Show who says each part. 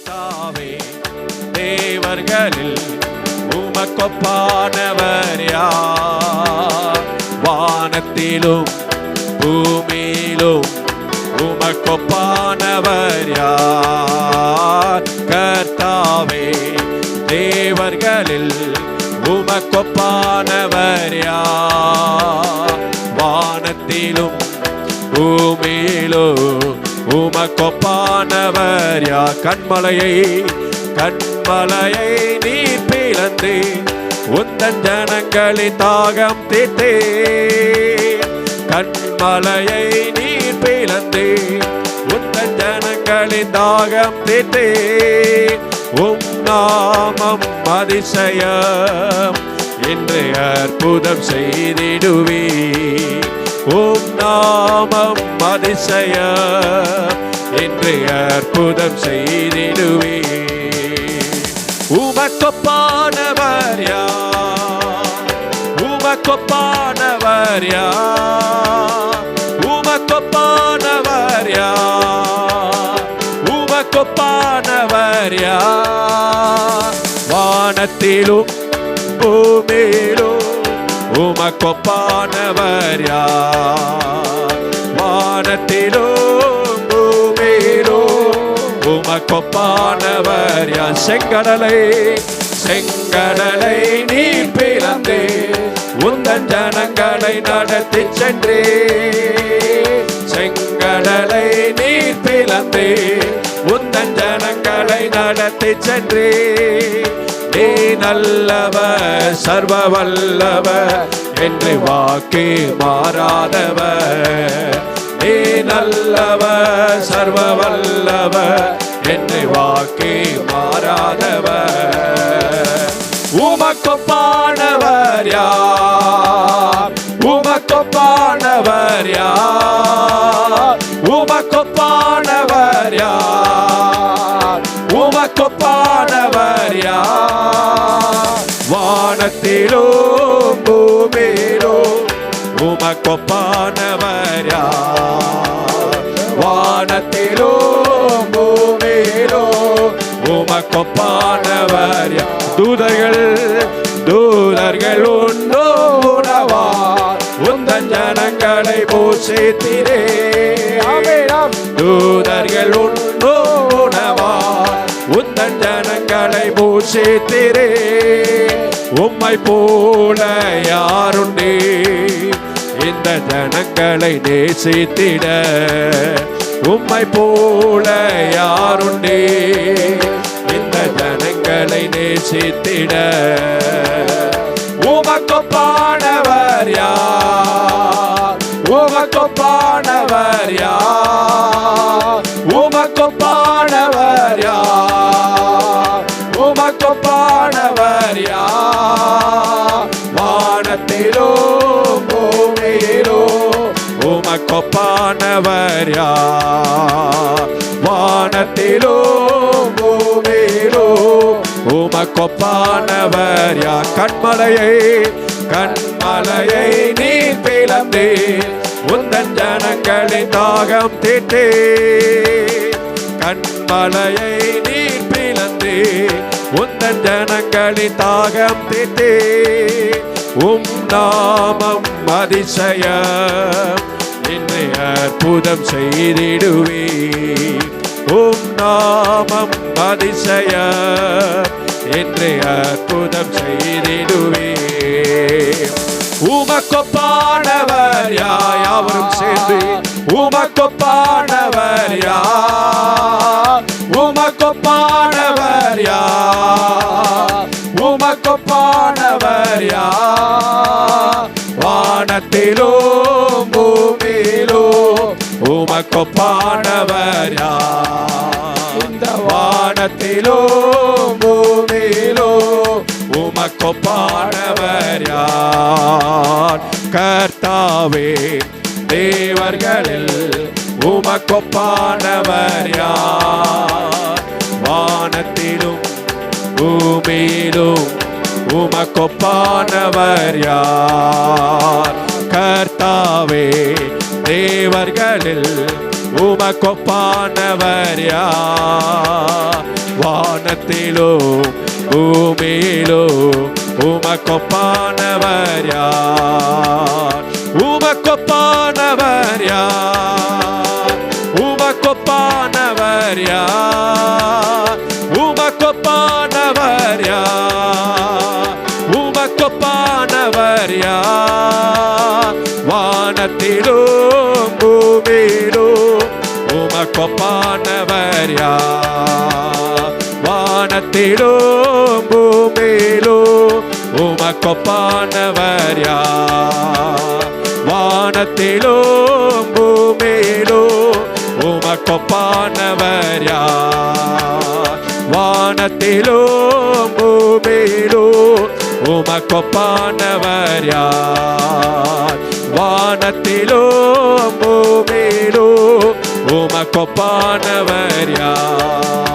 Speaker 1: கர்த்தாவே தேவர்களில் உமக்கொப்பானவர் யார்? வானத்திலும் பூமியிலும் உமக்கொப்பானவர் யார்? கர்த்தாவே தேவர்களில் உமக்கொப்பானவர் யார்? வானத்திலும் பூமியிலும் உமக்கொப்பானவர் யார்? கண்மலையை நீர் பிளந்து உந்தன் ஜனங்களின் தாகம் தீர்த்தே. கண்மலையை நீர் பிளந்து உந்தன் ஜனங்களின் தாகம் தீர்த்தே. உம் நாமம் அதிசயம் என்று அற்புதம் செய்திடுவே. உம் நாமம் அதிசயம் என்று அற்புதம் செய்திடுவே. உமக்கொப்பானவர் யார்? உமக்கொப்பானவர் யார்? உமக்கொப்பானவர் யார்? உமக்கொப்பானவர் யார்? வானத்திலும் பூமியிலும் உமக்கொப்பானவர் யார்? வானத்திலும் பூமியிலும் உமக்கொப்பானவர் யார்? செங்கடலை நீர் பிளந்து உந்தன் ஜனங்களை நடத்தி சென்றே. செங்கடலை நீர் பிளந்து உந்தன் ஜனங்களை நடத்தி சென்றே. நீ நல்லவர் சர்வ வல்லவர் என்று வாக்கு மாறாதவர். நீ நல்லவர் சர்வ வல்லவர் என்று வாக்கு மாறாதவர். உமக்கொப்பானவர் யார்? உமக்கொப்பானவர் யார்? உமக்கொப்பானவர் யார்? உமக்கொப்பானவர் யார்? வானத்திலும் பூமியிலும் உமக்கொப்பானவர் யார்? வானத்திலும் பூமியிலும் உமக்கொப்பானவர் யார்? தூதர்கள் உண்ணோனவார் உந்தன் ஜனங்களை போஷித்திரே. தூதர்கள் உண்ணோனவார் உந்தன் ஜனங்களை போஷித்திரே. உம்மை போல யாருண்டே இந்த ஜனங்களை நேசித்திட? உம்மை போல யாருண்டே இந்த ஜனங்களை நேசித்திட? உமக்கொப்பானவர் யார்? உமக்கொப்பானவர் யார்? உமக்கொப்பானவர் யார்? உமக்கொப்பானவர் யார்? வானத்திலும் பூமியிலும் உமக்கொப்பானவர் யார்? வானத்திலும் பூமியிலும் உமக்கொப்பானவர் யார்? கண்மலையை நீர் பிளந்து உந்தன் ஜனங்களின் தாகம் தீர்த்தே. கண்மலையை நீர் பிளந்து உந்தன் ஜனங்களின் தாகம் தீர்த்தே. உம் நாமம் அதிசயம் என்று அற்புதம் செய்திடுவே. உம் நாமம் அதிசயம் என்று அற்புதம் செய்திடுவே. உமக்கொப்பானவர் யார்? யாவரும் சேர்ந்து உமக்கொப்பானவர் யார்? உமக்கொப்பானவர் யார்? உமக்கொப்பானவர் யார்? வானத்திலும் பூமியிலும் உமக்கொப்பானவர் யார்? இந்த வானத்திலும் பூமியிலும் உமக்கொப்பானவர் யார்? கர்த்தாவே தேவர்களில் உமக்கொப்பானவர் யார்? வானத்திலும் பூமியிலும் உமக்கொப்பானவர் யார்? கர்த்தாவே தேவர்களில் உமக்கொப்பானவர் யார்? வானத்திலும் பூமியிலும் உமக்கொப்பானவர் யார்? உமக்கொப்பானவர் யார்? உமக்கொப்பானவர் யார்? உமக்கொப்பானவர் யார்? உமக்கொப்பானவர் யார்? வானத்திலும் பூமியிலும் உமக்கொப்பானவர் யார்? வானத்திலும் பூமியிலும் உமக்கொப்பானவர் யார்? வானத்திலும் பூமியிலும் உமக்கொப்பானவர் யார்? வானத்திலும் பூமியிலும் உமக்கொப்பானவர் யார்? வானத்திலும் பூமியிலும் உமக்கொப்பானவர் யார்?